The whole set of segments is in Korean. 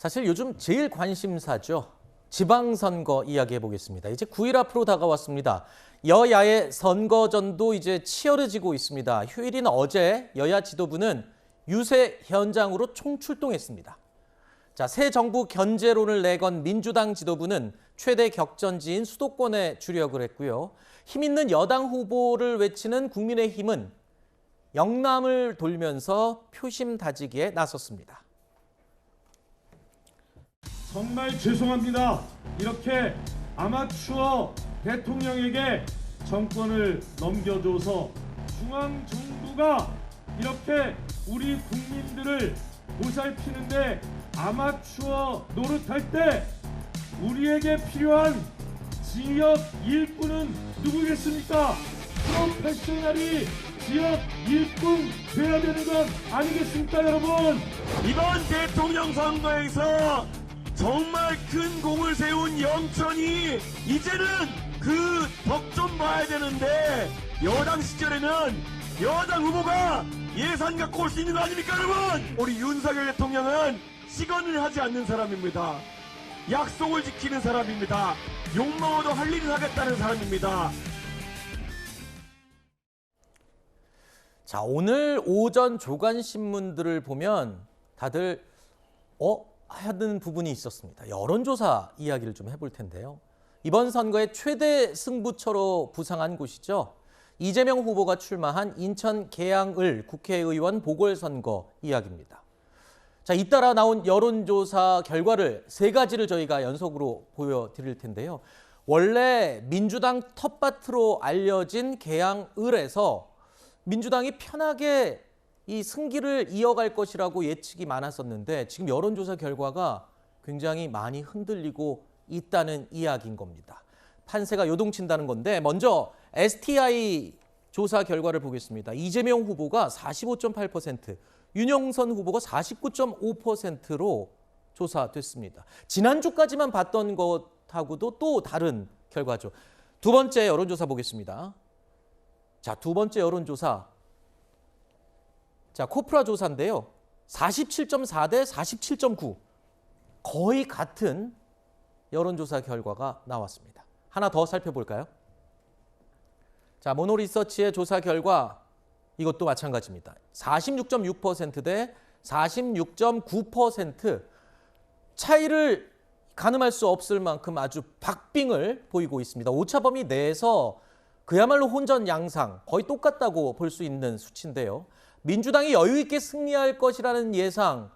사실 요즘 제일 관심사죠. 지방선거 이야기해 보겠습니다. 이제 9일 앞으로 다가왔습니다. 여야의 선거전도 이제 치열해지고 있습니다. 휴일인 어제 여야 지도부는 유세 현장으로 총출동했습니다. 자, 새 정부 견제론을 내건 민주당 지도부는 최대 격전지인 수도권에 주력을 했고요. 힘 있는 여당 후보를 외치는 국민의힘은 영남을 돌면서 표심 다지기에 나섰습니다. 정말 죄송합니다. 이렇게 아마추어 대통령에게 정권을 넘겨줘서 중앙정부가 이렇게 우리 국민들을 보살피는데 아마추어 노릇할 때 우리에게 필요한 지역 일꾼은 누구겠습니까? 프로페셔널이 지역 일꾼 돼야 되는 건 아니겠습니까, 여러분? 이번 대통령 선거에서 정말 큰 공을 세운 영천이 이제는 그 덕 좀 봐야 되는데, 여당 시절에는 여당 후보가 예산 갖고 올 수 있는 거 아닙니까, 여러분? 우리 윤석열 대통령은 시건을 하지 않는 사람입니다. 약속을 지키는 사람입니다. 욕먹어도 할 일을 하겠다는 사람입니다. 자, 오늘 오전 조간신문들을 보면 다들 하는 부분이 있었습니다. 여론조사 이야기를 좀 해볼 텐데요. 이번 선거의 최대 승부처로 부상한 곳이죠. 이재명 후보가 출마한 인천 계양을 국회의원 보궐선거 이야기입니다. 자, 잇따라 나온 여론조사 결과를 세 가지를 저희가 연속으로 보여드릴 텐데요. 원래 민주당 텃밭으로 알려진 계양을에서 민주당이 편하게 이 승기를 이어갈 것이라고 예측이 많았었는데 지금 여론조사 결과가 굉장히 많이 흔들리고 있다는 이야기인 겁니다. 판세가 요동친다는 건데 먼저 STI 조사 결과를 보겠습니다. 이재명 후보가 45.8%, 윤영선 후보가 49.5%로 조사됐습니다. 지난주까지만 봤던 것하고도 또 다른 결과죠. 두 번째 여론조사 보겠습니다. 자, 두 번째 여론조사. 자, 코프라 조사인데요. 47.4 대 47.9. 거의 같은 여론조사 결과가 나왔습니다. 하나 더 살펴볼까요? 자, 모노리서치의 조사 결과 이것도 마찬가지입니다. 46.6% 대 46.9%. 차이를 가늠할 수 없을 만큼 아주 박빙을 보이고 있습니다. 오차범위 내에서 그야말로 혼전 양상, 거의 똑같다고 볼 수 있는 수치인데요. 민주당이 여유 있게 승리할 것이라는 예상,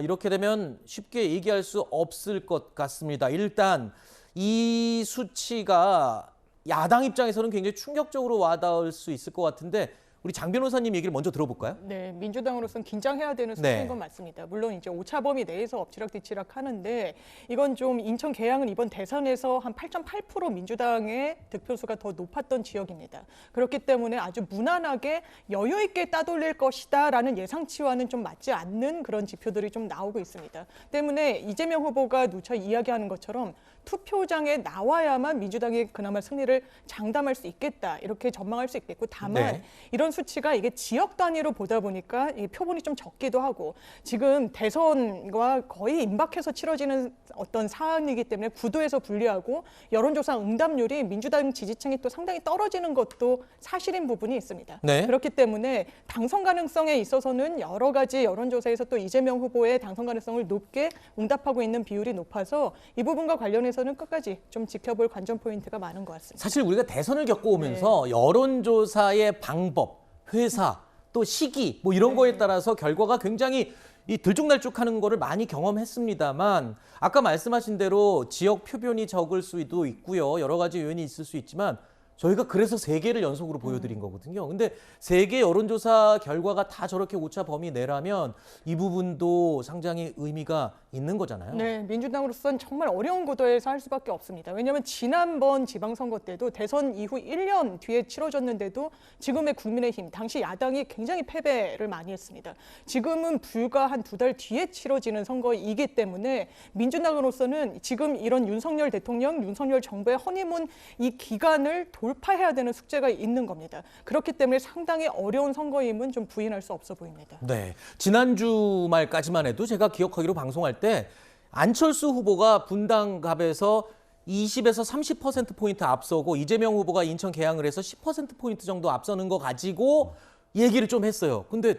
이렇게 되면 쉽게 얘기할 수 없을 것 같습니다. 일단 이 수치가 야당 입장에서는 굉장히 충격적으로 와닿을 수 있을 것 같은데 우리 장 변호사님 얘기를 먼저 들어볼까요? 네, 민주당으로서는 긴장해야 되는 수치인 건 맞습니다. 물론 이제 오차범위 내에서 엎치락뒤치락 하는데 이건 좀 인천 계양은 이번 대선에서 한 8.8% 민주당의 득표수가 더 높았던 지역입니다. 그렇기 때문에 아주 무난하게 여유 있게 따돌릴 것이다라는 예상치와는 좀 맞지 않는 그런 지표들이 좀 나오고 있습니다. 때문에 이재명 후보가 누차 이야기하는 것처럼 투표장에 나와야만 민주당이 그나마 승리를 장담할 수 있겠다 이렇게 전망할 수 있겠고 다만 이런 수치가 이게 지역 단위로 보다 보니까 이 표본이 좀 적기도 하고 지금 대선과 거의 임박해서 치러지는 어떤 사안이기 때문에 구도에서 불리하고 여론조사 응답률이 민주당 지지층이 또 상당히 떨어지는 것도 사실인 부분이 있습니다. 네. 그렇기 때문에 당선 가능성에 있어서는 여러 가지 여론조사에서 또 이재명 후보의 당선 가능성을 높게 응답하고 있는 비율이 높아서 이 부분과 관련해서는 끝까지 좀 지켜볼 관전 포인트가 많은 것 같습니다. 사실 우리가 대선을 겪어오면서 여론조사의 방법, 회사, 또 시기 뭐 이런 거에 따라서 결과가 굉장히 이 들쭉날쭉하는 거를 많이 경험했습니다만 아까 말씀하신 대로 지역 표본이 적을 수도 있고요. 여러 가지 요인이 있을 수 있지만 저희가 그래서 3개를 연속으로 보여드린 거거든요. 근데 3개 여론조사 결과가 다 저렇게 오차 범위 내라면 이 부분도 상당히 의미가 있는 거잖아요. 네, 민주당으로서는 정말 어려운 구도에서 할 수밖에 없습니다. 왜냐하면 지난번 지방선거 때도 대선 이후 1년 뒤에 치러졌는데도 지금의 국민의힘, 당시 야당이 굉장히 패배를 많이 했습니다. 지금은 불과 한 2달 뒤에 치러지는 선거이기 때문에 민주당으로서는 지금 이런 윤석열 대통령, 윤석열 정부의 허니문 이 기간을 돌파해야 되는 숙제가 있는 겁니다. 그렇기 때문에 상당히 어려운 선거임은 좀 부인할 수 없어 보입니다. 네, 지난주 말까지만 해도 제가 기억하기로 방송할 때 안철수 후보가 분당갑에서 20에서 30%포인트 앞서고 이재명 후보가 인천 계양을 해서 10%포인트 정도 앞서는 거 가지고 얘기를 좀 했어요. 근데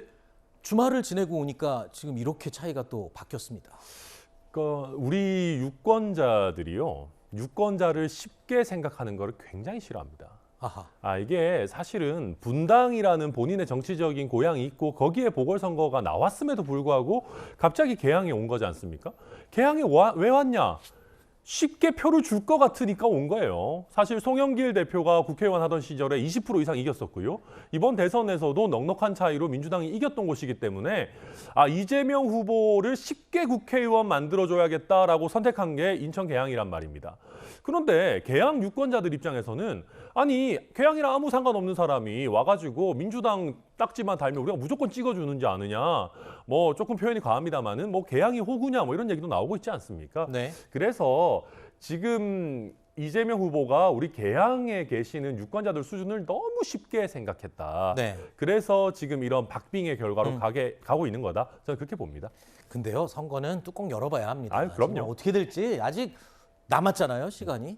주말을 지내고 오니까 지금 이렇게 차이가 또 바뀌었습니다. 그러니까 우리 유권자들이요. 유권자를 쉽게 생각하는 거를 굉장히 싫어합니다. 아하. 이게 사실은 분당이라는 본인의 정치적인 고향이 있고 거기에 보궐선거가 나왔음에도 불구하고 갑자기 계양에 온 거지 않습니까? 계양에 왜 왔냐? 쉽게 표를 줄 것 같으니까 온 거예요. 사실 송영길 대표가 국회의원 하던 시절에 20% 이상 이겼었고요. 이번 대선에서도 넉넉한 차이로 민주당이 이겼던 곳이기 때문에 이재명 후보를 쉽게 국회의원 만들어줘야겠다라고 선택한 게 인천 계양이란 말입니다. 그런데 계양 유권자들 입장에서는 아니 계양이랑 아무 상관없는 사람이 와가지고 민주당 딱지만 달면 우리가 무조건 찍어주는지 아느냐, 뭐 조금 표현이 과합니다만은 뭐 계양이 호구냐 뭐 이런 얘기도 나오고 있지 않습니까? 네. 그래서 지금 이재명 후보가 우리 계양에 계시는 유권자들 수준을 너무 쉽게 생각했다. 네. 그래서 지금 이런 박빙의 결과로 가고 있는 거다. 저는 그렇게 봅니다. 근데요, 선거는 뚜껑 열어봐야 합니다. 그럼요. 지금 어떻게 될지 아직 남았잖아요, 시간이.